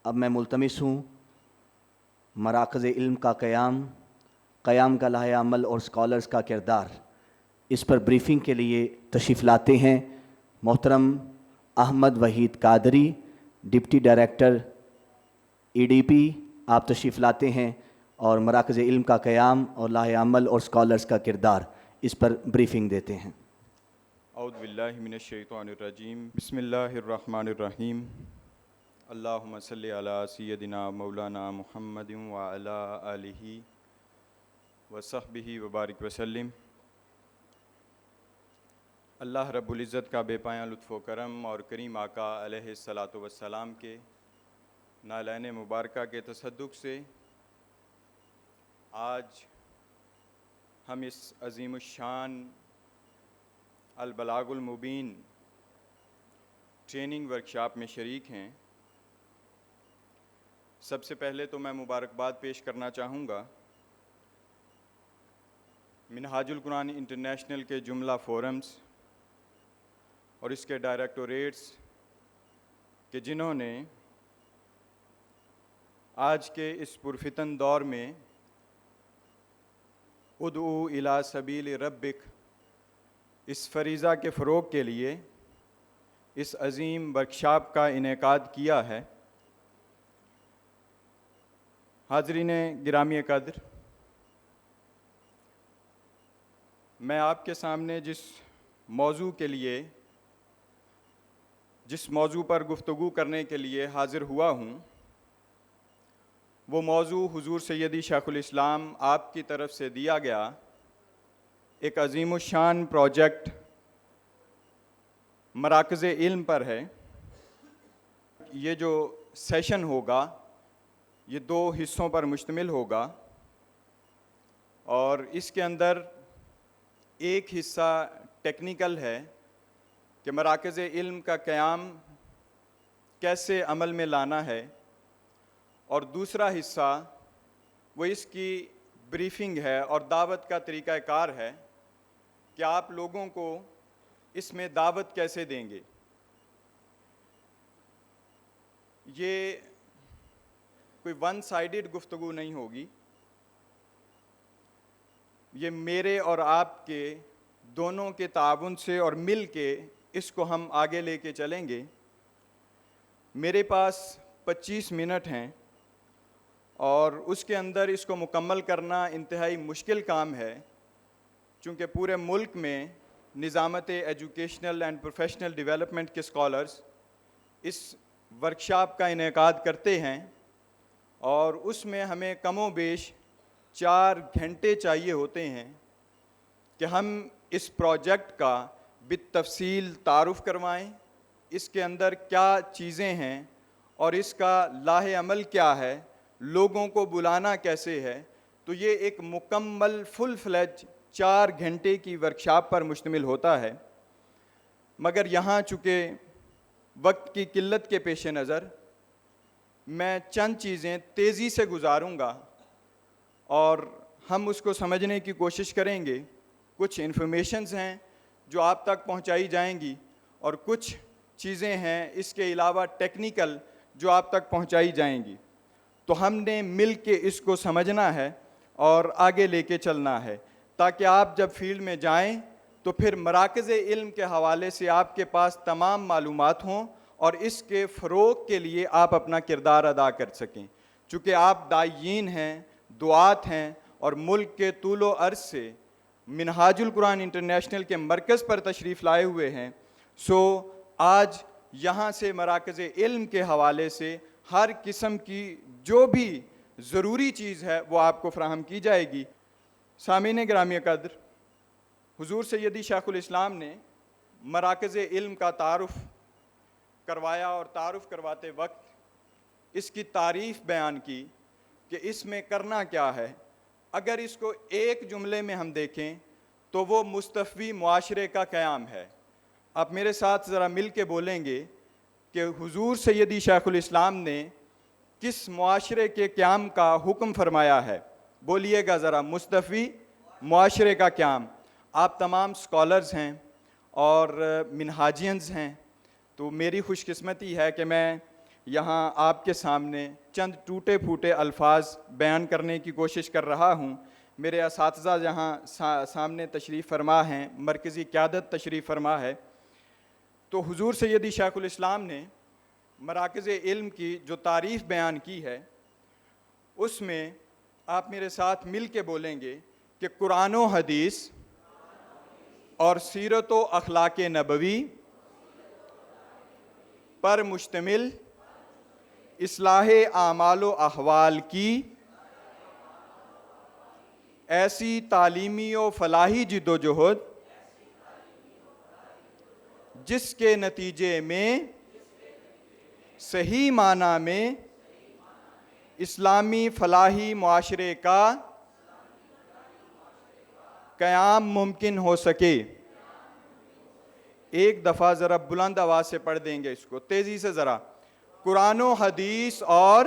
اب میں ملتمس ہوں مراکز علم کا قیام کا لائحہ عمل اور اسکالرز کا کردار، اس پر بریفنگ کے لیے تشریف لاتے ہیں محترم Ahmed Waheed Qadri, deputy director EDP۔ آپ تشریف لاتے ہیں اور مراکز علم کا قیام اور لائحہ عمل اور اسکالرز کا کردار، اس پر بریفنگ دیتے ہیں۔ اعوذ باللہ من الشیطان الرجیم، بسم اللہ الرحمن الرحیم، اللہم صلی علی سیدنا مولانا محمد وعلی آلہ وصحبہ وبارک وسلم۔ اللہ رب العزت کا بے پایاں لطف و کرم اور کریم آقا علیہ الصلاۃ والسلام کے نالین مبارکہ کے تصدق سے آج ہم اس عظیم الشان البلاغ المبین ٹریننگ ورکشاپ میں شریک ہیں۔ سب سے پہلے تو میں مبارکباد پیش کرنا چاہوں گا منہاج القرآن انٹرنیشنل کے جملہ فورمز اور اس کے ڈائریکٹوریٹس کہ جنہوں نے آج کے اس پرفتن دور میں ادعو الی سبیل ربک اس فریضہ کے فروغ کے لیے اس عظیم ورکشاپ کا انعقاد کیا ہے۔ حاضرین گرامی قدر، میں آپ کے سامنے جس موضوع پر گفتگو کرنے کے لیے حاضر ہوا ہوں، وہ موضوع حضور سیدی شیخ الاسلام آپ کی طرف سے دیا گیا ایک عظیم الشان پروجیکٹ مراکز علم پر ہے۔ یہ جو سیشن ہوگا یہ 2 حصوں پر مشتمل ہوگا، اور اس کے اندر ایک حصہ ٹیکنیکل ہے کہ مراکز علم کا قیام کیسے عمل میں لانا ہے، اور دوسرا حصہ وہ اس کی بریفنگ ہے اور دعوت کا طریقہ کار ہے کہ آپ لوگوں کو اس میں دعوت کیسے دیں گے۔ یہ کوئی ون سائیڈڈ گفتگو نہیں ہوگی، یہ میرے اور آپ کے دونوں کے تعاون سے اور مل کے اس کو ہم آگے لے کے چلیں گے۔ میرے پاس 25 منٹ ہیں اور اس کے اندر اس کو مکمل کرنا انتہائی مشکل کام ہے، چونکہ پورے ملک میں نظامت ایجوکیشنل اینڈ پروفیشنل ڈیولپمنٹ کے اسکالرز اس ورکشاپ کا انعقاد کرتے ہیں، اور اس میں ہمیں کم و بیش 4 گھنٹے چاہیے ہوتے ہیں کہ ہم اس پروجیکٹ کا بالتفصیل تعارف کروائیں، اس کے اندر کیا چیزیں ہیں اور اس کا لائحہ عمل کیا ہے، لوگوں کو بلانا کیسے ہے۔ تو یہ ایک مکمل فل فلیج 4 گھنٹے کی ورکشاپ پر مشتمل ہوتا ہے، مگر یہاں چونکہ وقت کی قلت کے پیش نظر میں چند چیزیں تیزی سے گزاروں گا اور ہم اس کو سمجھنے کی کوشش کریں گے۔ کچھ انفارمیشنز ہیں جو آپ تک پہنچائی جائیں گی، اور کچھ چیزیں ہیں اس کے علاوہ ٹیکنیکل جو آپ تک پہنچائی جائیں گی۔ تو ہم نے مل کے اس کو سمجھنا ہے اور آگے لے کے چلنا ہے، تاکہ آپ جب فیلڈ میں جائیں تو پھر مراکز علم کے حوالے سے آپ کے پاس تمام معلومات ہوں اور اس کے فروغ کے لیے آپ اپنا کردار ادا کر سکیں۔ چونکہ آپ داعیین ہیں، دعات ہیں، اور ملک کے طول و عرض سے منہاج القرآن انٹرنیشنل کے مرکز پر تشریف لائے ہوئے ہیں، سو آج یہاں سے مراکز علم کے حوالے سے ہر قسم کی جو بھی ضروری چیز ہے وہ آپ کو فراہم کی جائے گی۔ سامعین گرامی قدر، حضور سیدی شیخ الاسلام نے مراکز علم کا تعارف کروایا اور تعارف کرواتے وقت اس کی تعریف بیان کی کہ اس میں کرنا کیا ہے۔ اگر اس کو ایک جملے میں ہم دیکھیں تو وہ مستفی معاشرے کا قیام ہے۔ آپ میرے ساتھ ذرا مل کے بولیں گے کہ حضور سیدی شیخ الاسلام نے کس معاشرے کے قیام کا حکم فرمایا ہے؟ بولیے گا ذرا، مستفی معاشرے کا قیام۔ آپ تمام اسکالرز ہیں اور منہاجینز ہیں، تو میری خوش قسمتی ہے کہ میں یہاں آپ کے سامنے چند ٹوٹے پھوٹے الفاظ بیان کرنے کی کوشش کر رہا ہوں۔ میرے اساتذہ جہاں سامنے تشریف فرما ہیں، مرکزی قیادت تشریف فرما ہے، تو حضور سیدی شیخ الاسلام نے مراکز علم کی جو تعریف بیان کی ہے، اس میں آپ میرے ساتھ مل کے بولیں گے کہ قرآن و حدیث اور سیرت و اخلاق نبوی پر مشتمل اصلاح اعمال و احوال کی ایسی تعلیمی و فلاحی جدوجہد جس کے نتیجے میں صحیح معنی میں اسلامی فلاحی معاشرے کا قیام ممکن ہو سکے۔ ایک دفعہ ذرا بلند آواز سے پڑھ دیں گے اس کو، تیزی سے ذرا۔ قرآن و حدیث اور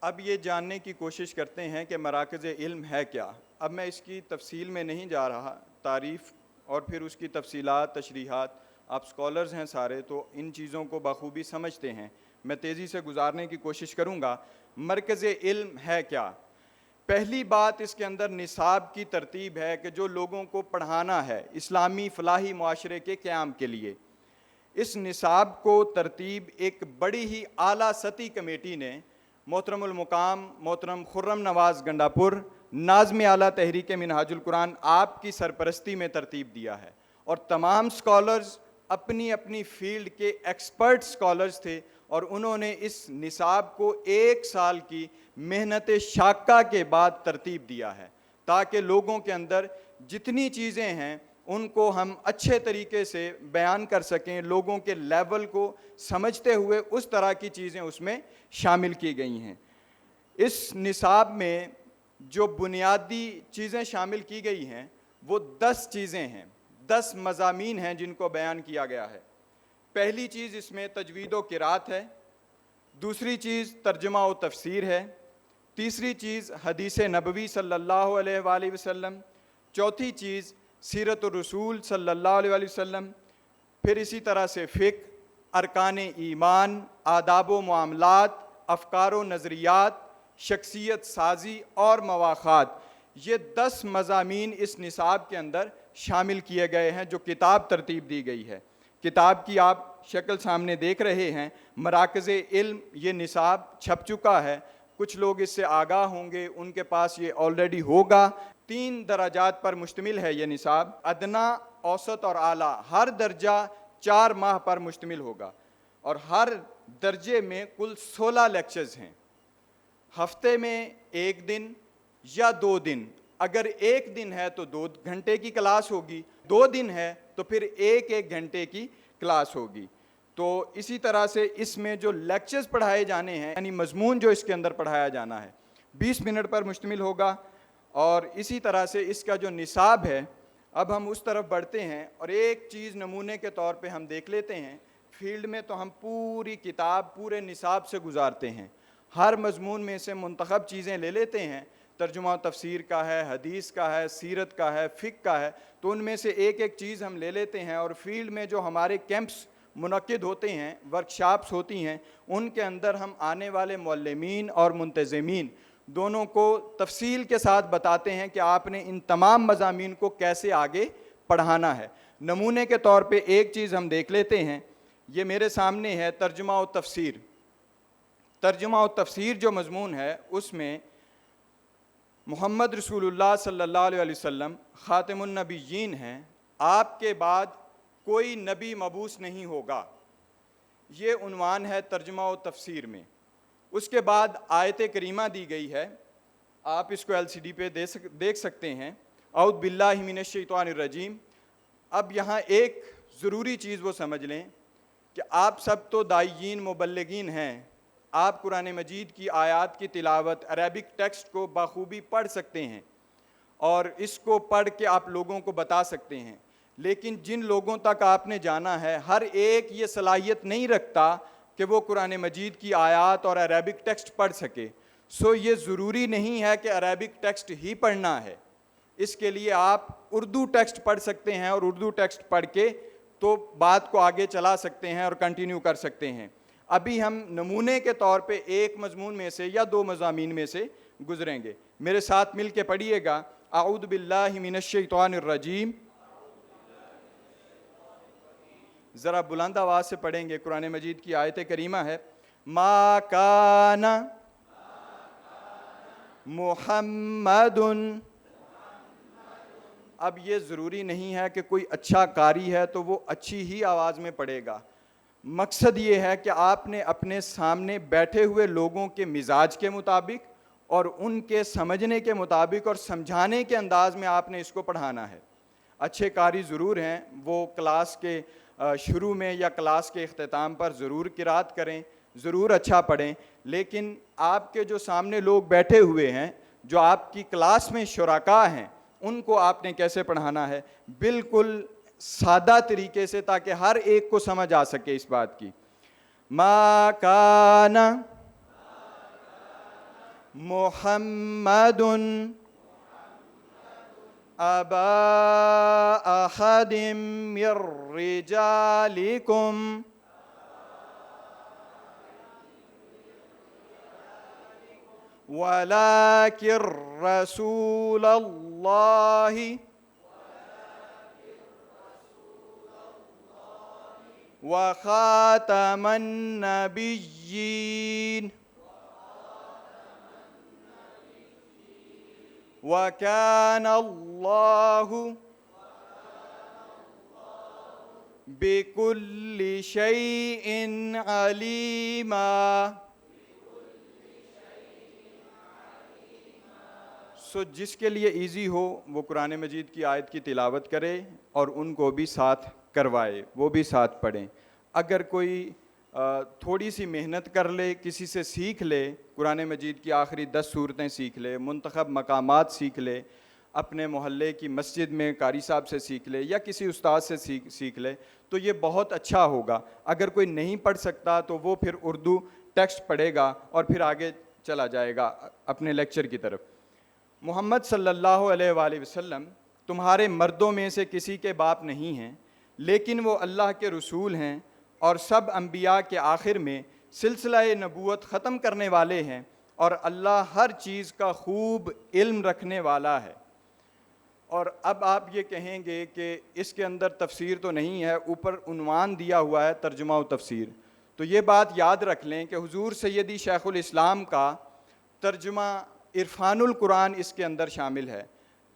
اب یہ جاننے کی کوشش کرتے ہیں کہ مراکز علم ہے کیا۔ اب میں اس کی تفصیل میں نہیں جا رہا، تعریف اور پھر اس کی تفصیلات، تشریحات، آپ سکولرز ہیں سارے تو ان چیزوں کو بخوبی سمجھتے ہیں، میں تیزی سے گزارنے کی کوشش کروں گا۔ مرکز علم ہے کیا؟ پہلی بات اس کے اندر نصاب کی ترتیب ہے کہ جو لوگوں کو پڑھانا ہے اسلامی فلاحی معاشرے کے قیام کے لیے، اس نصاب کو ترتیب ایک بڑی ہی اعلیٰ سطحی کمیٹی نے محترم المقام محترم خرم نواز گنڈا پور ناظم اعلیٰ تحریک منہاج القرآن آپ کی سرپرستی میں ترتیب دیا ہے، اور تمام سکولرز اپنی اپنی فیلڈ کے ایکسپرٹ سکولرز تھے، اور انہوں نے اس نصاب کو 1 سال کی محنت شاقہ کے بعد ترتیب دیا ہے، تاکہ لوگوں کے اندر جتنی چیزیں ہیں ان کو ہم اچھے طریقے سے بیان کر سکیں، لوگوں کے لیول کو سمجھتے ہوئے اس طرح کی چیزیں اس میں شامل کی گئی ہیں۔ اس نصاب میں جو بنیادی چیزیں شامل کی گئی ہیں وہ 10 چیزیں ہیں، 10 مضامین ہیں جن کو بیان کیا گیا ہے۔ پہلی چیز اس میں تجوید و قرات ہے، دوسری چیز ترجمہ و تفسیر ہے، تیسری چیز حدیث نبوی صلی اللہ علیہ وآلہ وسلم، چوتھی چیز سیرت الرسول صلی اللہ علیہ وآلہ وسلم، پھر اسی طرح سے فقہ، ارکان ایمان، آداب و معاملات، افکار و نظریات، شخصیت سازی اور مواخات۔ یہ 10 مضامین اس نصاب کے اندر شامل کیے گئے ہیں جو کتاب ترتیب دی گئی ہے۔ کتاب کی آپ شکل سامنے دیکھ رہے ہیں، مراکز علم یہ نصاب چھپ چکا ہے، کچھ لوگ اس سے آگاہ ہوں گے، ان کے پاس یہ آلریڈی ہوگا۔ 3 درجات پر مشتمل ہے یہ نصاب، ادنا، اوسط اور اعلیٰ۔ ہر درجہ 4 ماہ پر مشتمل ہوگا، اور ہر درجے میں کل 16 لیکچرز ہیں، ہفتے میں 1 دن یا 2 دن۔ اگر 1 دن ہے تو 2 گھنٹے کی کلاس ہوگی، 2 دن ہے تو پھر 1 گھنٹے کی کلاس ہوگی۔ تو اسی طرح سے اس میں جو لیکچرز پڑھائے جانے ہیں، یعنی مضمون جو اس کے اندر پڑھایا جانا ہے، 20 منٹ پر مشتمل ہوگا۔ اور اسی طرح سے اس کا جو نصاب ہے، اب ہم اس طرف بڑھتے ہیں اور ایک چیز نمونے کے طور پہ ہم دیکھ لیتے ہیں۔ فیلڈ میں تو ہم پوری کتاب پورے نصاب سے گزارتے ہیں، ہر مضمون میں سے منتخب چیزیں لے لیتے ہیں، ترجمہ و تفسیر کا ہے، حدیث کا ہے، سیرت کا ہے، فقہ کا ہے، تو ان میں سے ایک چیز ہم لے لیتے ہیں، اور فیلڈ میں جو ہمارے کیمپس منعقد ہوتے ہیں، ورکشاپس ہوتی ہیں، ان کے اندر ہم آنے والے معلمین اور منتظمین دونوں کو تفصیل کے ساتھ بتاتے ہیں کہ آپ نے ان تمام مضامین کو کیسے آگے پڑھانا ہے۔ نمونے کے طور پہ ایک چیز ہم دیکھ لیتے ہیں، یہ میرے سامنے ہے ترجمہ و تفسیر۔ ترجمہ و تفسیر جو مضمون ہے اس میں محمد رسول اللہ صلی اللہ علیہ وسلم خاتم النبیین ہیں، آپ کے بعد کوئی نبی مبعوث نہیں ہوگا، یہ عنوان ہے ترجمہ و تفسیر میں۔ اس کے بعد آیت کریمہ دی گئی ہے، آپ اس کو LCD پہ دیکھ سکتے ہیں، اعوذ باللہ من الشیطان الرجیم۔ اب یہاں ایک ضروری چیز وہ سمجھ لیں کہ آپ سب تو داعیین مبلغین ہیں، آپ قرآن مجید کی آیات کی تلاوت عربک ٹیکسٹ کو بخوبی پڑھ سکتے ہیں اور اس کو پڑھ کے آپ لوگوں کو بتا سکتے ہیں، لیکن جن لوگوں تک آپ نے جانا ہے ہر ایک یہ صلاحیت نہیں رکھتا کہ وہ قرآن مجید کی آیات اور عربک ٹیکسٹ پڑھ سکے. سو یہ ضروری نہیں ہے کہ عربک ٹیکسٹ ہی پڑھنا ہے. اس کے لیے آپ اردو ٹیکسٹ پڑھ سکتے ہیں اور اردو ٹیکسٹ پڑھ کے تو بات کو آگے چلا سکتے ہیں اور کنٹینیو کر سکتے ہیں. ابھی ہم نمونے کے طور پہ ایک مضمون میں سے یا 2 مضامین میں سے گزریں گے. میرے ساتھ مل کے پڑھیے گا. اعوذ باللہ من الشیطان الرجیم. ذرا بلند آواز سے پڑھیں گے. قرآن مجید کی آیت کریمہ ہے ما کان محمد. اب یہ ضروری نہیں ہے کہ کوئی اچھا قاری ہے تو وہ اچھی ہی آواز میں پڑھے گا. مقصد یہ ہے کہ آپ نے اپنے سامنے بیٹھے ہوئے لوگوں کے مزاج کے مطابق اور ان کے سمجھنے کے مطابق اور سمجھانے کے انداز میں آپ نے اس کو پڑھانا ہے. اچھے قاری ضرور ہیں, وہ کلاس کے شروع میں یا کلاس کے اختتام پر ضرور قرات کریں, ضرور اچھا پڑھیں, لیکن آپ کے جو سامنے لوگ بیٹھے ہوئے ہیں, جو آپ کی کلاس میں شرکاء ہیں, ان کو آپ نے کیسے پڑھانا ہے؟ بالکل سادہ طریقے سے, تاکہ ہر ایک کو سمجھ آ سکے اس بات کی. ما کان محمد ابا احد من رجالکم ولكن رسول اللہ وخاتم النبیین وكان اللہ بكل شيء عليما. سو جس کے لیے ایزی ہو وہ قرآن مجید کی آیت کی تلاوت کرے اور ان کو بھی ساتھ کروائے, وہ بھی ساتھ پڑھیں. اگر کوئی تھوڑی سی محنت کر لے, کسی سے سیکھ لے, قرآن مجید کی آخری 10 سورتیں سیکھ لے, منتخب مقامات سیکھ لے, اپنے محلے کی مسجد میں قاری صاحب سے سیکھ لے یا کسی استاد سے سیکھ لے, تو یہ بہت اچھا ہوگا. اگر کوئی نہیں پڑھ سکتا تو وہ پھر اردو ٹیکسٹ پڑھے گا اور پھر آگے چلا جائے گا اپنے لیکچر کی طرف. محمد صلی اللہ علیہ وآلہ وسلم تمہارے مردوں میں سے کسی کے باپ نہیں ہیں, لیکن وہ اللہ کے رسول ہیں اور سب انبیاء کے آخر میں سلسلہ نبوت ختم کرنے والے ہیں, اور اللہ ہر چیز کا خوب علم رکھنے والا ہے. اور اب آپ یہ کہیں گے کہ اس کے اندر تفسیر تو نہیں ہے, اوپر عنوان دیا ہوا ہے ترجمہ و تفسیر. تو یہ بات یاد رکھ لیں کہ حضور سیدی شیخ الاسلام کا ترجمہ عرفان القرآن اس کے اندر شامل ہے.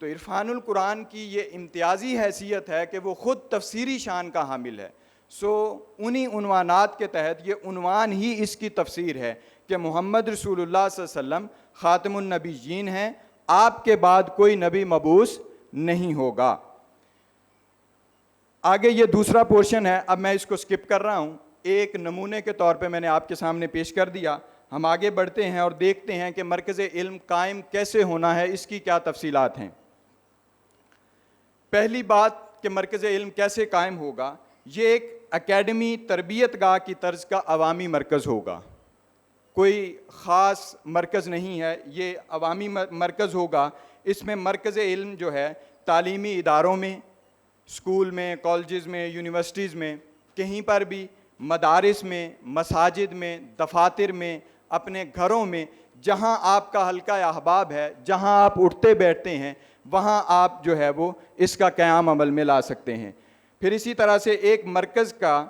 تو عرفان القرآن کی یہ امتیازی حیثیت ہے کہ وہ خود تفسیری شان کا حامل ہے. سو انہی عنوانات کے تحت یہ عنوان ہی اس کی تفسیر ہے کہ محمد رسول اللہ صلی اللہ علیہ وسلم خاتم النبیین ہیں, آپ کے بعد کوئی نبی مبعوث نہیں ہوگا. آگے یہ دوسرا پورشن ہے, اب میں اس کو سکپ کر رہا ہوں, ایک نمونے کے طور پہ میں نے آپ کے سامنے پیش کر دیا. ہم آگے بڑھتے ہیں اور دیکھتے ہیں کہ مرکز علم قائم کیسے ہونا ہے, اس کی کیا تفصیلات ہیں. پہلی بات کہ مرکز علم کیسے قائم ہوگا, یہ ایک اکیڈمی تربیت گاہ کی طرز کا عوامی مرکز ہوگا. کوئی خاص مرکز نہیں ہے, یہ عوامی مرکز ہوگا. اس میں مرکز علم جو ہے تعلیمی اداروں میں, اسکول میں, کالجز میں, یونیورسٹیز میں, کہیں پر بھی, مدارس میں, مساجد میں, دفاتر میں, اپنے گھروں میں, جہاں آپ کا حلقہ احباب ہے, جہاں آپ اٹھتے بیٹھتے ہیں, وہاں آپ جو ہے وہ اس کا قیام عمل میں لا سکتے ہیں. پھر اسی طرح سے ایک مرکز کا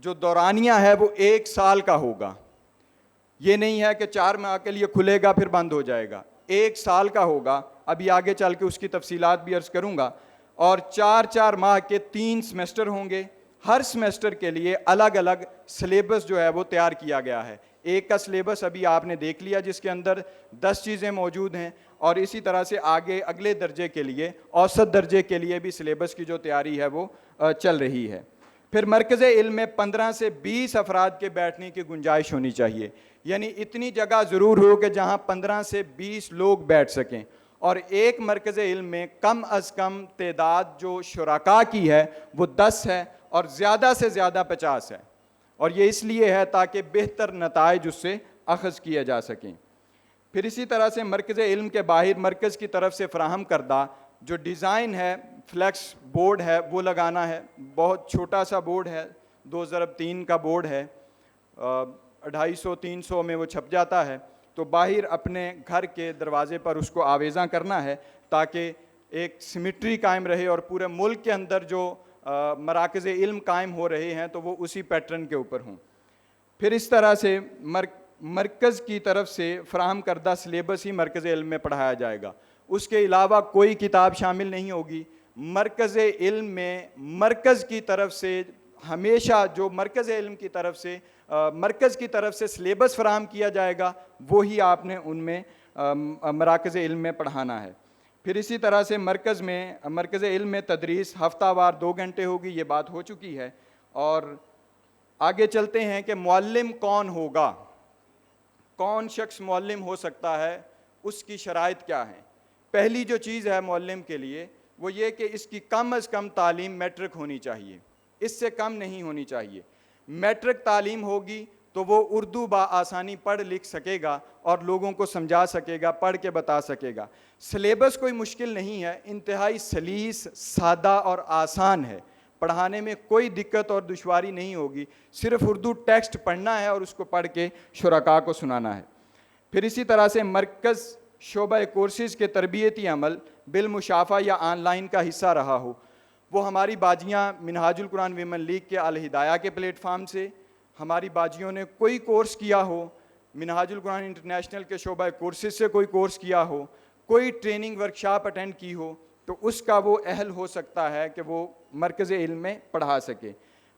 جو دورانیہ ہے وہ 1 سال کا ہوگا. یہ نہیں ہے کہ 4 ماہ کے لیے کھلے گا پھر بند ہو جائے گا, 1 سال کا ہوگا. ابھی آگے چل کے اس کی تفصیلات بھی عرض کروں گا. اور 4 ماہ کے 3 سیمسٹر ہوں گے. ہر سیمسٹر کے لیے الگ الگ سلیبس جو ہے وہ تیار کیا گیا ہے. ایک کا سلیبس ابھی آپ نے دیکھ لیا جس کے اندر 10 چیزیں موجود ہیں, اور اسی طرح سے آگے اگلے درجے کے لیے, اوسط درجے کے لیے بھی سلیبس کی جو تیاری ہے وہ چل رہی ہے. پھر مرکز علم میں 15 سے 20 افراد کے بیٹھنے کی گنجائش ہونی چاہیے, یعنی اتنی جگہ ضرور ہو کہ جہاں 15 سے 20 لوگ بیٹھ سکیں. اور ایک مرکز علم میں کم از کم تعداد جو شرکاء کی ہے وہ 10 ہے, اور زیادہ سے زیادہ 50 ہے. اور یہ اس لیے ہے تاکہ بہتر نتائج اس سے اخذ کیا جا سکیں۔ پھر اسی طرح سے مرکز علم کے باہر مرکز کی طرف سے فراہم کردہ جو ڈیزائن ہے، فلیکس بورڈ ہے، وہ لگانا ہے۔ بہت چھوٹا سا بورڈ ہے، 2x3 کا بورڈ ہے، 250-300 میں وہ چھپ جاتا ہے۔ تو باہر اپنے گھر کے دروازے پر اس کو آویزاں کرنا ہے تاکہ ایک سمیٹری قائم رہے اور پورے ملک کے اندر جو مراکز علم قائم ہو رہے ہیں تو وہ اسی پیٹرن کے اوپر ہوں۔ پھر اس طرح سے مرکز کی طرف سے فراہم کردہ سلیبس ہی مرکز علم میں پڑھایا جائے گا، اس کے علاوہ کوئی کتاب شامل نہیں ہوگی۔ مرکز علم میں مرکز کی طرف سے ہمیشہ جو مرکز علم کی طرف سے مرکز کی طرف سے سلیبس فراہم کیا جائے گا وہی آپ نے ان میں مراکز علم میں پڑھانا ہے۔ پھر اسی طرح سے مرکز علم میں تدریس ہفتہ وار 2 گھنٹے ہوگی، یہ بات ہو چکی ہے۔ اور آگے چلتے ہیں کہ معلم کون ہوگا، کون شخص معلم ہو سکتا ہے، اس کی شرائط کیا ہیں۔ پہلی جو چیز ہے معلم کے لیے وہ یہ کہ اس کی کم از کم تعلیم میٹرک ہونی چاہیے، اس سے کم نہیں ہونی چاہیے۔ میٹرک تعلیم ہوگی تو وہ اردو بآسانی پڑھ لکھ سکے گا اور لوگوں کو سمجھا سکے گا، پڑھ کے بتا سکے گا۔ سلیبس کوئی مشکل نہیں ہے، انتہائی سلیس، سادہ اور آسان ہے، پڑھانے میں کوئی دقت اور دشواری نہیں ہوگی، صرف اردو ٹیکسٹ پڑھنا ہے اور اس کو پڑھ کے شرکاء کو سنانا ہے۔ پھر اسی طرح سے مرکز شعبہ کورسز کے تربیتی عمل بالمشافہ یا آن لائن کا حصہ رہا ہو، وہ ہماری باجیاں منہاج القرآن ویمن لیگ کے الہدایہ کے پلیٹ فارم سے، ہماری باجیوں نے کوئی کورس کیا ہو، منہاج القرآن انٹرنیشنل کے شعبہ کورسز سے کوئی کورس کیا ہو، کوئی ٹریننگ ورکشاپ اٹینڈ کی ہو، تو اس کا وہ اہل ہو سکتا ہے کہ وہ مرکز علم میں پڑھا سکے۔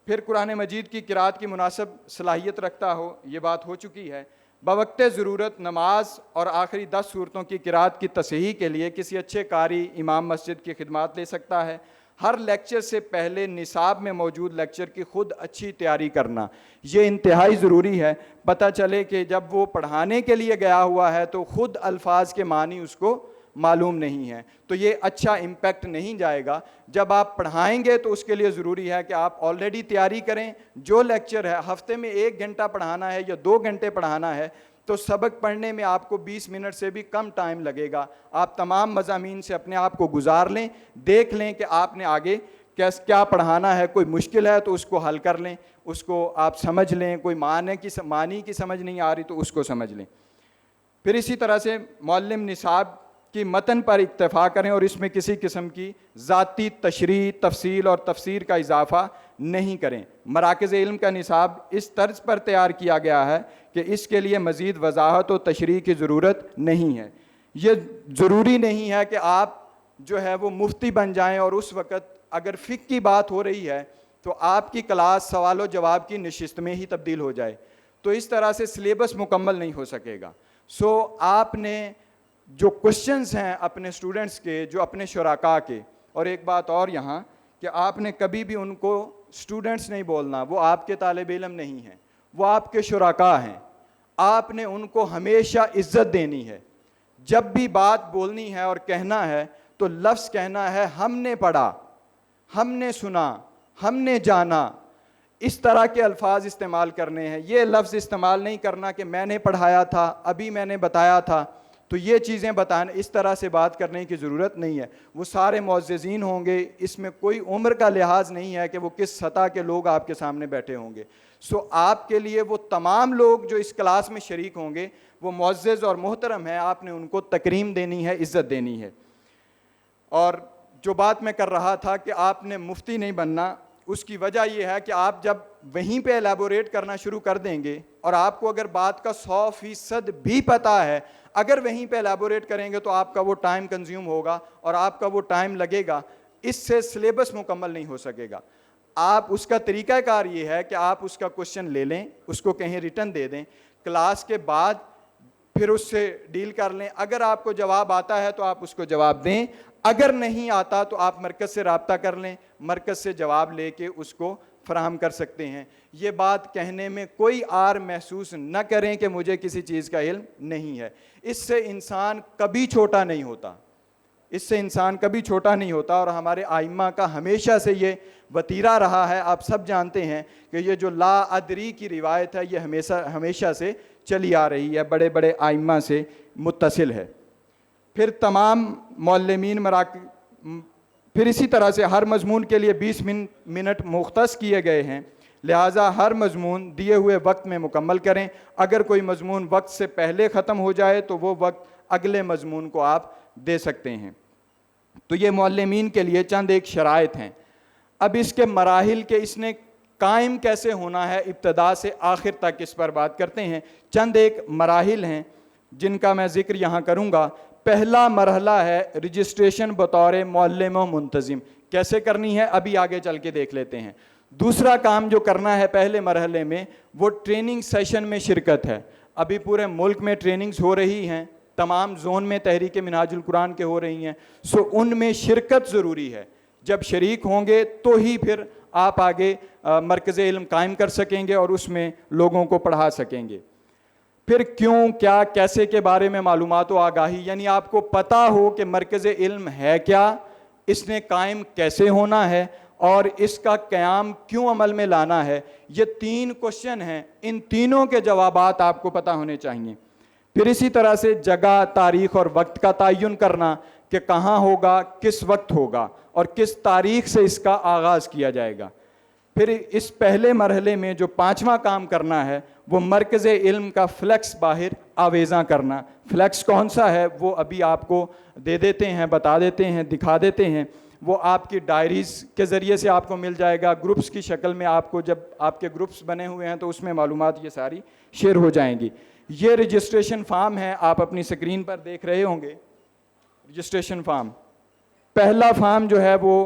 پھر قرآن مجید کی قرأت کی مناسب صلاحیت رکھتا ہو، یہ بات ہو چکی ہے۔ بوقت ضرورت نماز اور آخری 10 سورتوں کی قرأت کی تصحیح کے لیے کسی اچھے قاری امام مسجد کی خدمات لے سکتا ہے۔ ہر لیکچر سے پہلے نصاب میں موجود لیکچر کی خود اچھی تیاری کرنا، یہ انتہائی ضروری ہے۔ پتہ چلے کہ جب وہ پڑھانے کے لیے گیا ہوا ہے تو خود الفاظ کے معنی اس کو معلوم نہیں ہے، تو یہ اچھا امپیکٹ نہیں جائے گا۔ جب آپ پڑھائیں گے تو اس کے لیے ضروری ہے کہ آپ آلریڈی تیاری کریں۔ جو لیکچر ہے ہفتے میں 1 گھنٹہ پڑھانا ہے یا 2 گھنٹے پڑھانا ہے تو سبق پڑھنے میں آپ کو 20 منٹ سے بھی کم ٹائم لگے گا۔ آپ تمام مضامین سے اپنے آپ کو گزار لیں، دیکھ لیں کہ آپ نے آگے کیا پڑھانا ہے، کوئی مشکل ہے تو اس کو حل کر لیں، اس کو آپ سمجھ لیں، کوئی معنی کی سمجھ نہیں آ رہی تو اس کو سمجھ لیں۔ پھر اسی طرح سے معلم نصاب کی متن پر اکتفا کریں اور اس میں کسی قسم کی ذاتی تشریح، تفصیل اور تفسیر کا اضافہ نہیں کریں۔ مراکز علم کا نصاب اس طرز پر تیار کیا گیا ہے کہ اس کے لیے مزید وضاحت و تشریح کی ضرورت نہیں ہے۔ یہ ضروری نہیں ہے کہ آپ جو ہے وہ مفتی بن جائیں اور اس وقت اگر فقہ کی بات ہو رہی ہے تو آپ کی کلاس سوال و جواب کی نشست میں ہی تبدیل ہو جائے، تو اس طرح سے سلیبس مکمل نہیں ہو سکے گا۔ آپ نے جو کوشچنز ہیں اپنے اسٹوڈنٹس کے، جو اپنے شرکاء کے، اور ایک بات اور یہاں کہ آپ نے کبھی بھی ان کو اسٹوڈنٹس نہیں بولنا، وہ آپ کے طالب علم نہیں ہیں، وہ آپ کے شرکاء ہیں۔ آپ نے ان کو ہمیشہ عزت دینی ہے۔ جب بھی بات بولنی ہے اور کہنا ہے تو لفظ کہنا ہے ہم نے پڑھا، ہم نے سنا، ہم نے جانا، اس طرح کے الفاظ استعمال کرنے ہیں۔ یہ لفظ استعمال نہیں کرنا کہ میں نے پڑھایا تھا، ابھی میں نے بتایا تھا، تو یہ چیزیں بتانا، اس طرح سے بات کرنے کی ضرورت نہیں ہے۔ وہ سارے معززین ہوں گے، اس میں کوئی عمر کا لحاظ نہیں ہے کہ وہ کس سطح کے لوگ آپ کے سامنے بیٹھے ہوں گے۔ آپ کے لیے وہ تمام لوگ جو اس کلاس میں شریک ہوں گے وہ معزز اور محترم ہیں، آپ نے ان کو تکریم دینی ہے، عزت دینی ہے۔ اور جو بات میں کر رہا تھا کہ آپ نے مفتی نہیں بننا، اس کی وجہ یہ ہے کہ آپ جب وہیں پہ ایلیبوریٹ کرنا شروع کر دیں گے اور آپ کو اگر بات کا 100% بھی پتہ ہے، اگر وہیں پہ ایلیبوریٹ کریں گے تو آپ کا وہ ٹائم کنزیوم ہوگا اور آپ کا وہ ٹائم لگے گا، اس سے سلیبس مکمل نہیں ہو سکے گا۔ آپ اس کا طریقہ کار یہ ہے کہ آپ اس کا کوشچن لے لیں، اس کو کہیں ریٹن دے دیں، کلاس کے بعد پھر اس سے ڈیل کر لیں۔ اگر آپ کو جواب آتا ہے تو آپ اس کو جواب دیں، اگر نہیں آتا تو آپ مرکز سے رابطہ کر لیں، مرکز سے جواب لے کے اس کو فراہم کر سکتے ہیں۔ یہ بات کہنے میں کوئی عار محسوس نہ کریں کہ مجھے کسی چیز کا علم نہیں ہے، اس سے انسان کبھی چھوٹا نہیں ہوتا، اس سے انسان کبھی چھوٹا نہیں ہوتا، اور ہمارے آئمہ کا ہمیشہ سے یہ وتیرہ رہا ہے. آپ سب جانتے ہیں کہ یہ جو لا ادری کی روایت ہے یہ ہمیشہ سے چلی آ رہی ہے، بڑے بڑے آئمہ سے متصل ہے. پھر تمام معلمین پھر اسی طرح سے ہر مضمون کے لیے 20 منٹ مختص کیے گئے ہیں، لہٰذا ہر مضمون دیے ہوئے وقت میں مکمل کریں. اگر کوئی مضمون وقت سے پہلے ختم ہو جائے تو وہ وقت اگلے مضمون کو آپ دے سکتے ہیں. تو یہ معلمین کے لیے چند ایک شرائط ہیں. اب اس کے مراحل کے اس نے قائم کیسے ہونا ہے، ابتدا سے آخر تک اس پر بات کرتے ہیں. چند ایک مراحل ہیں جن کا میں ذکر یہاں کروں گا. پہلا مرحلہ ہے رجسٹریشن بطور معلم و منتظم. کیسے کرنی ہے ابھی آگے چل کے دیکھ لیتے ہیں. دوسرا کام جو کرنا ہے پہلے مرحلے میں وہ ٹریننگ سیشن میں شرکت ہے. ابھی پورے ملک میں ٹریننگز ہو رہی ہیں، تمام زون میں تحریک منہاج القرآن کے ہو رہی ہیں، سو ان میں شرکت ضروری ہے. جب شریک ہوں گے تو ہی پھر آپ آگے مرکز علم قائم کر سکیں گے اور اس میں لوگوں کو پڑھا سکیں گے. پھر کیوں، کیا، کیسے کے بارے میں معلومات و آگاہی، یعنی آپ کو پتہ ہو کہ مرکز علم ہے کیا، اس نے قائم کیسے ہونا ہے اور اس کا قیام کیوں عمل میں لانا ہے. یہ 3 کوشچن ہیں، ان تینوں کے جوابات آپ کو پتہ ہونے چاہیے. پھر اسی طرح سے جگہ، تاریخ اور وقت کا تعین کرنا کہ کہاں ہوگا، کس وقت ہوگا اور کس تاریخ سے اس کا آغاز کیا جائے گا. پھر اس پہلے مرحلے میں جو 5واں کام کرنا ہے وہ مرکز علم کا فلیکس باہر آویزاں کرنا. فلیکس کون سا ہے وہ ابھی آپ کو دے دیتے ہیں، بتا دیتے ہیں، دکھا دیتے ہیں. وہ آپ کی ڈائریز کے ذریعے سے آپ کو مل جائے گا، گروپس کی شکل میں. آپ کو جب آپ کے گروپس بنے ہوئے ہیں تو اس میں معلومات یہ ساری شیئر ہو جائیں گی. یہ رجسٹریشن فارم ہے، آپ اپنی سکرین پر دیکھ رہے ہوں گے. رجسٹریشن فارم، پہلا فارم جو ہے وہ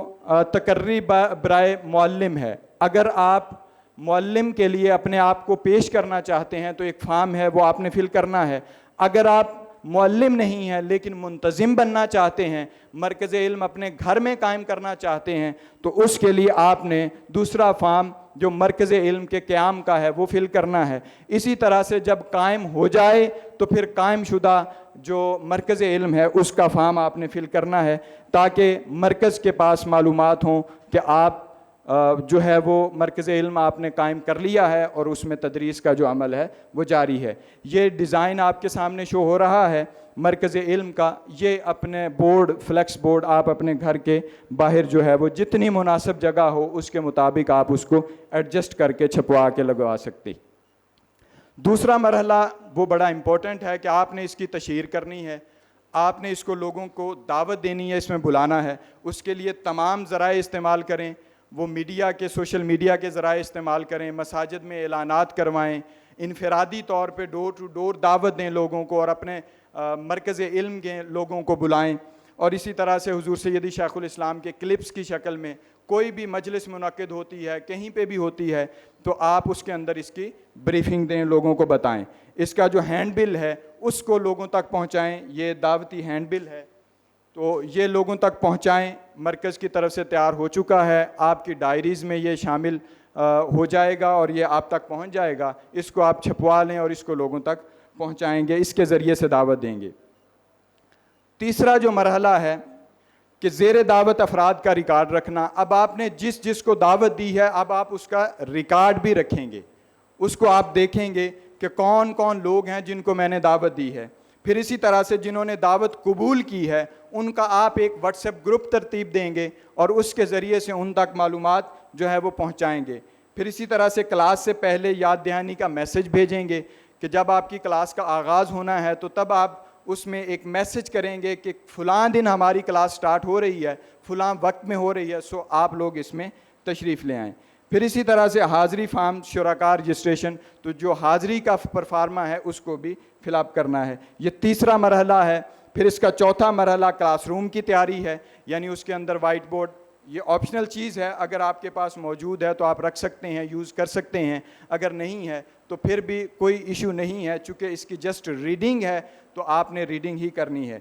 تقرری برائے معلم ہے. اگر آپ معلم کے لیے اپنے آپ کو پیش کرنا چاہتے ہیں تو ایک فارم ہے، وہ آپ نے فل کرنا ہے. اگر آپ معلم نہیں ہیں لیکن منتظم بننا چاہتے ہیں، مرکز علم اپنے گھر میں قائم کرنا چاہتے ہیں، تو اس کے لیے آپ نے دوسرا فارم جو مرکز علم کے قیام کا ہے وہ فل کرنا ہے. اسی طرح سے جب قائم ہو جائے تو پھر قائم شدہ جو مرکز علم ہے اس کا فارم آپ نے فل کرنا ہے، تاکہ مرکز کے پاس معلومات ہوں کہ آپ جو ہے وہ مرکز علم آپ نے قائم کر لیا ہے اور اس میں تدریس کا جو عمل ہے وہ جاری ہے. یہ ڈیزائن آپ کے سامنے شو ہو رہا ہے مرکز علم کا. یہ اپنے بورڈ، فلیکس بورڈ آپ اپنے گھر کے باہر جو ہے وہ جتنی مناسب جگہ ہو اس کے مطابق آپ اس کو ایڈجسٹ کر کے چھپوا کے لگوا سکتے. دوسرا مرحلہ وہ بڑا امپورٹنٹ ہے کہ آپ نے اس کی تشہیر کرنی ہے، آپ نے اس کو لوگوں کو دعوت دینی ہے، اس میں بلانا ہے. اس کے لیے تمام ذرائع استعمال کریں. وہ میڈیا کے، سوشل میڈیا کے ذرائع استعمال کریں، مساجد میں اعلانات کروائیں، انفرادی طور پہ ڈور ٹو ڈور دعوت دیں لوگوں کو، اور اپنے مرکز علم کے لوگوں کو بلائیں. اور اسی طرح سے حضور سیدی شیخ الاسلام کے کلپس کی شکل میں کوئی بھی مجلس منعقد ہوتی ہے، کہیں پہ بھی ہوتی ہے، تو آپ اس کے اندر اس کی بریفنگ دیں، لوگوں کو بتائیں. اس کا جو ہینڈ بل ہے اس کو لوگوں تک پہنچائیں. یہ دعوتی ہینڈ بل ہے تو یہ لوگوں تک پہنچائیں. مرکز کی طرف سے تیار ہو چکا ہے، آپ کی ڈائریز میں یہ شامل ہو جائے گا اور یہ آپ تک پہنچ جائے گا. اس کو آپ چھپوا لیں اور اس کو لوگوں تک پہنچائیں گے، اس کے ذریعے سے دعوت دیں گے. تیسرا جو مرحلہ ہے کہ زیر دعوت افراد کا ریکارڈ رکھنا. اب آپ نے جس کو دعوت دی ہے اب آپ اس کا ریکارڈ بھی رکھیں گے. اس کو آپ دیکھیں گے کہ کون کون لوگ ہیں جن کو میں نے دعوت دی ہے. پھر اسی طرح سے جنہوں نے دعوت قبول کی ہے ان کا آپ ایک واٹس ایپ گروپ ترتیب دیں گے اور اس کے ذریعے سے ان تک معلومات جو ہے وہ پہنچائیں گے. پھر اسی طرح سے کلاس سے پہلے یاد دہانی کا میسج بھیجیں گے کہ جب آپ کی کلاس کا آغاز ہونا ہے تو تب آپ اس میں ایک میسج کریں گے کہ فلاں دن ہماری کلاس سٹارٹ ہو رہی ہے، فلاں وقت میں ہو رہی ہے، سو آپ لوگ اس میں تشریف لے آئیں. پھر اسی طرح سے حاضری فارم، شرکاء رجسٹریشن، تو جو حاضری کا پرفارمہ ہے اس کو بھی فل اپ کرنا ہے. یہ تیسرا مرحلہ ہے. پھر اس کا چوتھا مرحلہ کلاس روم کی تیاری ہے، یعنی اس کے اندر وائٹ بورڈ، یہ آپشنل چیز ہے، اگر آپ کے پاس موجود ہے تو آپ رکھ سکتے ہیں، یوز کر سکتے ہیں. اگر نہیں ہے تو پھر بھی کوئی ایشو نہیں ہے، چونکہ اس کی جسٹ ریڈنگ ہے تو آپ نے ریڈنگ ہی کرنی ہے.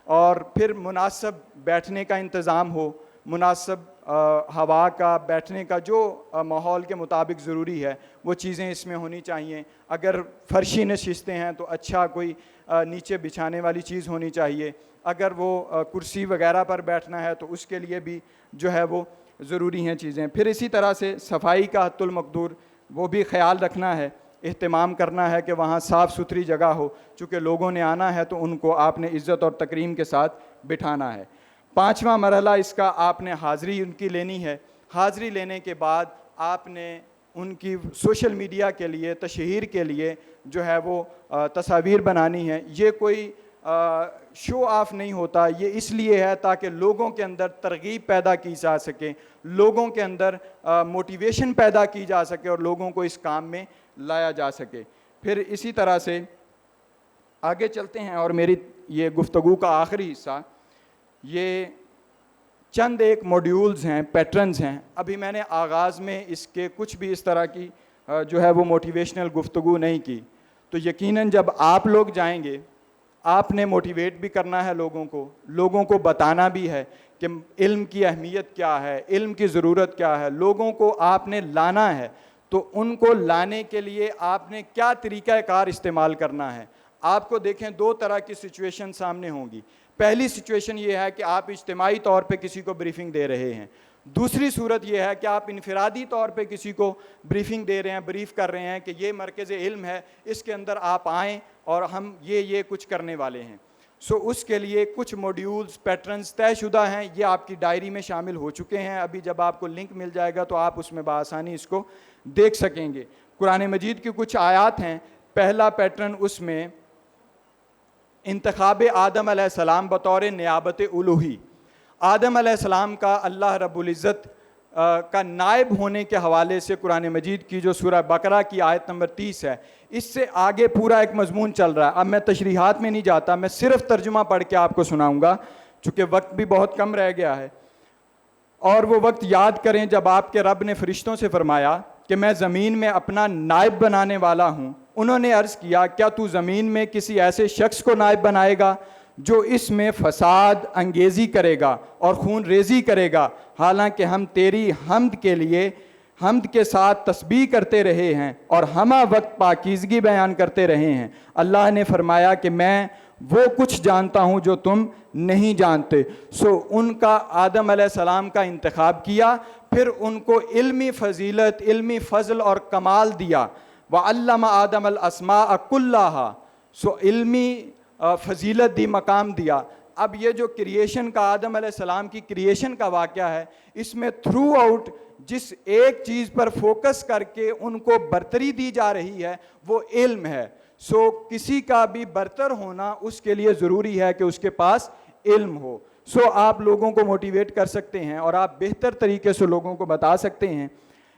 اور پھر مناسب بیٹھنے کا انتظام ہو، مناسب ہوا کا، بیٹھنے کا جو ماحول کے مطابق ضروری ہے وہ چیزیں اس میں ہونی چاہیے. اگر فرشی نشستیں ہیں تو اچھا کوئی نیچے بچھانے والی چیز ہونی چاہیے. اگر وہ کرسی وغیرہ پر بیٹھنا ہے تو اس کے لیے بھی جو ہے وہ ضروری ہیں چیزیں. پھر اسی طرح سے صفائی کا حد المقدور وہ بھی خیال رکھنا ہے، اہتمام کرنا ہے کہ وہاں صاف ستھری جگہ ہو، چونکہ لوگوں نے آنا ہے تو ان کو آپ نے عزت اور تکریم کے ساتھ بٹھانا ہے. 5واں مرحلہ اس کا آپ نے حاضری ان کی لینی ہے. حاضری لینے کے بعد آپ نے ان کی سوشل میڈیا کے لیے، تشہیر کے لیے جو ہے وہ تصاویر بنانی ہے. یہ کوئی شو آف نہیں ہوتا، یہ اس لیے ہے تاکہ لوگوں کے اندر ترغیب پیدا کی جا سکے، لوگوں کے اندر موٹیویشن پیدا کی جا سکے اور لوگوں کو اس کام میں لایا جا سکے. پھر اسی طرح سے آگے چلتے ہیں اور میری یہ گفتگو کا آخری حصہ، یہ چند ایک موڈیولز ہیں، پیٹرنز ہیں. ابھی میں نے آغاز میں اس کے کچھ بھی اس طرح کی جو ہے وہ موٹیویشنل گفتگو نہیں کی. تو یقیناً جب آپ لوگ جائیں گے آپ نے موٹیویٹ بھی کرنا ہے لوگوں کو بتانا بھی ہے کہ علم کی اہمیت کیا ہے، علم کی ضرورت کیا ہے. لوگوں کو آپ نے لانا ہے تو ان کو لانے کے لیے آپ نے کیا طریقہ کار استعمال کرنا ہے. آپ کو دیکھیں 2 طرح کی سچویشن سامنے ہوں گی. پہلی سچویشن یہ ہے کہ آپ اجتماعی طور پہ کسی کو بریفنگ دے رہے ہیں. دوسری صورت یہ ہے کہ آپ انفرادی طور پہ کسی کو بریفنگ دے رہے ہیں، بریف کر رہے ہیں کہ یہ مرکز علم ہے، اس کے اندر آپ آئیں اور ہم یہ کچھ کرنے والے ہیں. اس کے لیے کچھ موڈیولز، پیٹرنز طے شدہ ہیں. یہ آپ کی ڈائری میں شامل ہو چکے ہیں. ابھی جب آپ کو لنک مل جائے گا تو آپ اس میں بآسانی اس کو دیکھ سکیں گے. قرآن مجید کی کچھ آیات ہیں. پہلا پیٹرن اس میں انتخاب آدم علیہ السلام بطور نیابت الوہی. آدم علیہ السلام کا اللہ رب العزت کا نائب ہونے کے حوالے سے قرآن مجید کی جو سورہ بقرہ کی آیت نمبر 30 ہے، اس سے آگے پورا ایک مضمون چل رہا ہے. اب میں تشریحات میں نہیں جاتا، میں صرف ترجمہ پڑھ کے آپ کو سناؤں گا چونکہ وقت بھی بہت کم رہ گیا ہے. اور وہ وقت یاد کریں جب آپ کے رب نے فرشتوں سے فرمایا کہ میں زمین میں اپنا نائب بنانے والا ہوں. انہوں نے عرض کیا کیا تو زمین میں کسی ایسے شخص کو نائب بنائے گا جو اس میں فساد انگیزی کرے گا اور خون ریزی کرے گا، حالانکہ ہم تیری حمد کے ساتھ تسبیح کرتے رہے ہیں اور ہمہ وقت پاکیزگی بیان کرتے رہے ہیں. اللہ نے فرمایا کہ میں وہ کچھ جانتا ہوں جو تم نہیں جانتے. ان کا آدم علیہ السلام کا انتخاب کیا، پھر ان کو علمی فضیلت، علمی فضل اور کمال دیا. وَعَلَّمَ آدَمَ الْأَسْمَاءَ كُلَّهَا، علمی فضیلت دی، مقام دیا. اب یہ جو کریشن کا، آدم علیہ السلام کی کریشن کا واقعہ ہے، اس میں تھرو آؤٹ جس ایک چیز پر فوکس کر کے ان کو برتری دی جا رہی ہے وہ علم ہے. کسی کا بھی برتر ہونا اس کے لیے ضروری ہے کہ اس کے پاس علم ہو. آپ لوگوں کو موٹیویٹ کر سکتے ہیں اور آپ بہتر طریقے سے لوگوں کو بتا سکتے ہیں.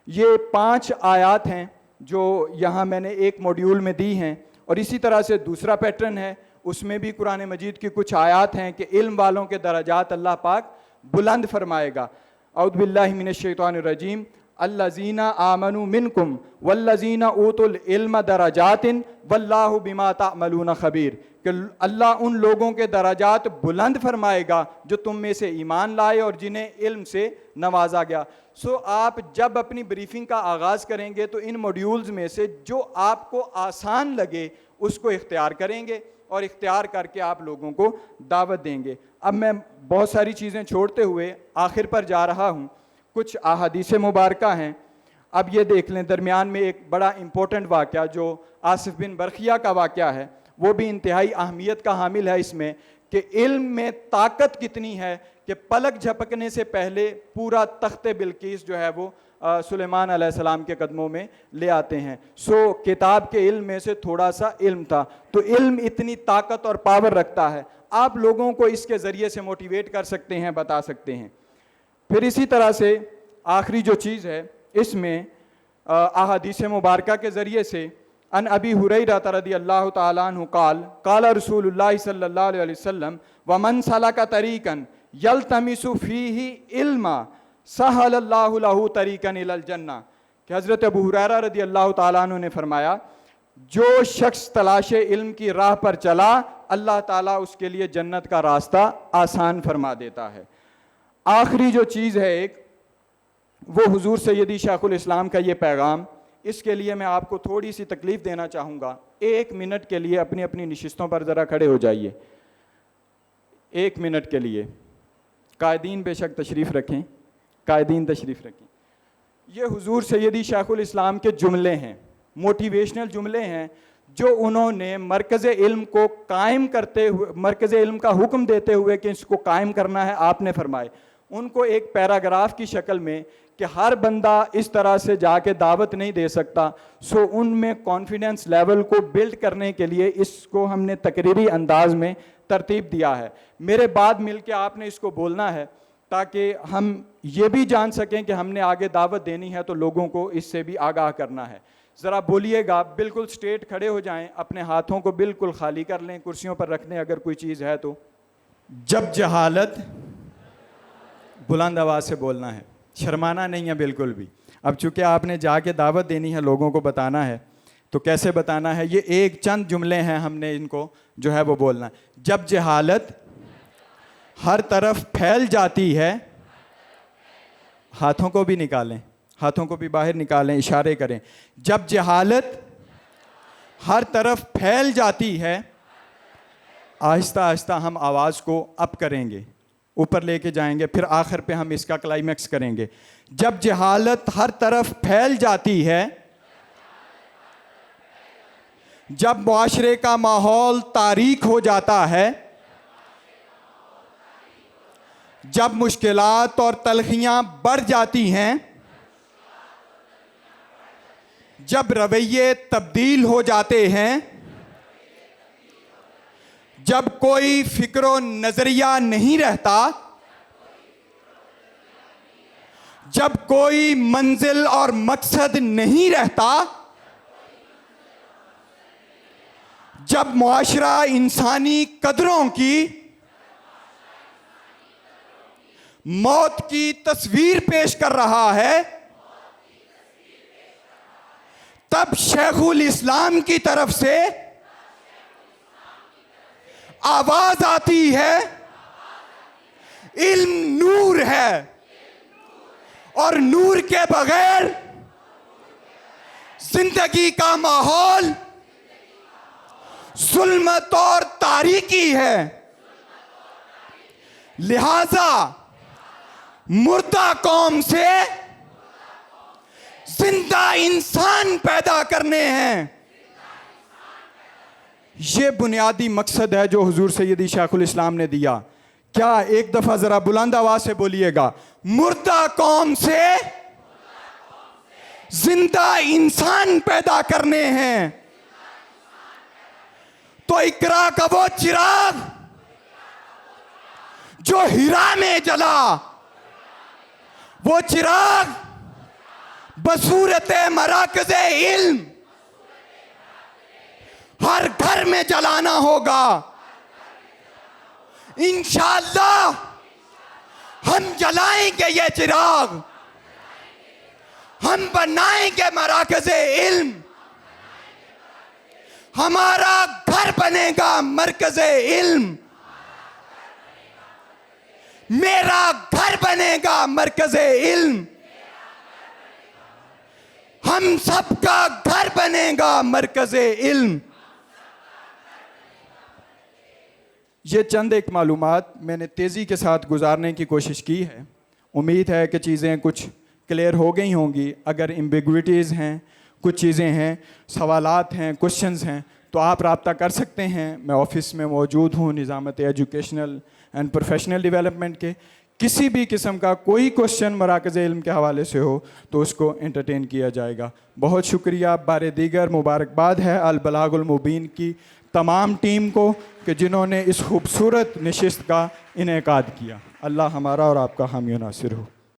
یہ 5 آیات ہیں جو یہاں میں نے ایک موڈیول میں دی ہیں. اور اسی طرح سے دوسرا پیٹرن ہے، اس میں بھی قرآن مجید کی کچھ آیات ہیں کہ علم والوں کے درجات اللہ پاک بلند فرمائے گا. اعوذ باللہ من الشیطان الرجیم. الذین آمنوا منکم والذین اوتوا العلم درجات واللہ بما تعملون خبیر، کہ اللہ ان لوگوں کے درجات بلند فرمائے گا جو تم میں سے ایمان لائے اور جنہیں علم سے نوازا گیا. آپ جب اپنی بریفنگ کا آغاز کریں گے تو ان موڈیولز میں سے جو آپ کو آسان لگے اس کو اختیار کریں گے اور اختیار کر کے آپ لوگوں کو دعوت دیں گے. اب میں بہت ساری چیزیں چھوڑتے ہوئے آخر پر جا رہا ہوں. کچھ احادیث مبارکہ ہیں. اب یہ دیکھ لیں، درمیان میں ایک بڑا امپورٹنٹ واقعہ جو آصف بن برخیہ کا واقعہ ہے، وہ بھی انتہائی اہمیت کا حامل ہے اس میں، کہ علم میں طاقت کتنی ہے کہ پلک جھپکنے سے پہلے پورا تخت بلقیس جو ہے وہ سلیمان علیہ السلام کے قدموں میں لے آتے ہیں. کتاب کے علم میں سے تھوڑا سا علم تھا. تو علم اتنی طاقت اور پاور رکھتا ہے. آپ لوگوں کو اس کے ذریعے سے موٹیویٹ کر سکتے ہیں، بتا سکتے ہیں. پھر اسی طرح سے آخری جو چیز ہے اس میں احادیث مبارکہ کے ذریعے سے ان ابی ہریرہ رضی اللہ تعالیٰ عنہ قال قال رسول اللہ صلی اللہ علیہ وسلم ومن سلک طریقا یلتمس فیہ علما سہل اللہ لہ طریقا الی الجنہ، کہ حضرت ابو ہریرہ رضی اللہ تعالیٰ عنہ نے فرمایا جو شخص تلاش علم کی راہ پر چلا اللہ تعالیٰ اس کے لیے جنت کا راستہ آسان فرما دیتا ہے. آخری جو چیز ہے ایک، وہ حضور سیدی شیخ الاسلام کا یہ پیغام، اس کے لیے میں آپ کو تھوڑی سی تکلیف دینا چاہوں گا. 1 منٹ کے لیے اپنی اپنی نشستوں پر ذرا کھڑے ہو جائیے. 1 منٹ کے لیے. قائدین بے شک تشریف رکھیں، قائدین تشریف رکھیں. یہ حضور سیدی شیخ الاسلام کے جملے ہیں، موٹیویشنل جملے ہیں، جو انہوں نے مرکز علم کو قائم کرتے ہوئے، مرکز علم کا حکم دیتے ہوئے کہ اس کو قائم کرنا ہے، آپ نے فرمائے. ان کو ایک پیراگراف کی شکل میں کہ ہر بندہ اس طرح سے جا کے دعوت نہیں دے سکتا، سو ان میں کانفیڈنس لیول کو بلڈ کرنے کے لیے اس کو ہم نے تقریری انداز میں ترتیب دیا ہے. میرے بعد مل کے آپ نے اس کو بولنا ہے تاکہ ہم یہ بھی جان سکیں کہ ہم نے آگے دعوت دینی ہے تو لوگوں کو اس سے بھی آگاہ کرنا ہے. ذرا بولیے گا، بالکل اسٹریٹ کھڑے ہو جائیں، اپنے ہاتھوں کو بالکل خالی کر لیں، کرسیوں پر رکھ دیں اگر کوئی چیز ہے تو. جب جہالت، بلند آواز سے بولنا ہے، شرمانا نہیں ہے بالکل بھی. اب چونکہ آپ نے جا کے دعوت دینی ہے، لوگوں کو بتانا ہے، تو کیسے بتانا ہے؟ یہ ایک چند جملے ہیں، ہم نے ان کو جو ہے وہ بولنا ہے. جب جہالت ہر طرف پھیل جاتی ہے، ہاتھوں کو بھی نکالیں، ہاتھوں کو بھی باہر نکالیں، اشارے کریں. جب جہالت ہر طرف پھیل جاتی ہے، آہستہ آہستہ ہم آواز کو اپ کریں گے، اوپر لے کے جائیں گے، پھر آخر پہ ہم اس کا کلائمیکس کریں گے. جب جہالت ہر طرف پھیل جاتی ہے، جب معاشرے کا ماحول تاریک ہو جاتا ہے، جب مشکلات اور تلخیاں بڑھ جاتی ہیں، جب رویے تبدیل ہو جاتے ہیں، جب کوئی فکر و نظریہ نہیں رہتا، جب کوئی منزل اور مقصد نہیں رہتا، جب معاشرہ انسانی قدروں کی موت کی تصویر پیش کر رہا ہے، تب شیخ الاسلام کی طرف سے آواز آتی ہے، علم نور ہے، اور نور کے بغیر زندگی کا ماحول ظلمت اور تاریکی ہے. لہذا مردہ قوم سے زندہ انسان پیدا کرنے ہیں. یہ بنیادی مقصد ہے جو حضور سیدی شیخ الاسلام نے دیا. کیا ایک دفعہ ذرا بلند آواز سے بولیے گا، مردہ قوم سے زندہ انسان پیدا کرنے ہیں. تو اقرا کا وہ چراغ جو ہیرا میں جلا، وہ چراغ بصورت مراکز علم ہر گھر میں جلانا ہوگا. انشاءاللہ ہم جلائیں گے یہ چراغ، ہم بنائیں گے مراکز علم، ہمارا گھر بنے گا مرکز علم، میرا گھر بنے گا مرکز علم، ہم سب کا گھر بنے گا مرکز علم. یہ چند ایک معلومات میں نے تیزی کے ساتھ گزارنے کی کوشش کی ہے. امید ہے کہ چیزیں کچھ کلیئر ہو گئی ہوں گی. اگر ایمبیگوٹیز ہیں، کچھ چیزیں ہیں، سوالات ہیں، کوشچنز ہیں، تو آپ رابطہ کر سکتے ہیں. میں آفس میں موجود ہوں نظامت ایجوکیشنل اینڈ پروفیشنل ڈیولپمنٹ کے. کسی بھی قسم کا کوئی کوشچن مراکز علم کے حوالے سے ہو تو اس کو انٹرٹین کیا جائے گا. بہت شکریہ. بار دیگر مبارکباد ہے البلاغ المبین کی تمام ٹیم کو کہ جنہوں نے اس خوبصورت نشست کا انعقاد کیا. اللہ ہمارا اور آپ کا حامی و ناصر ہو.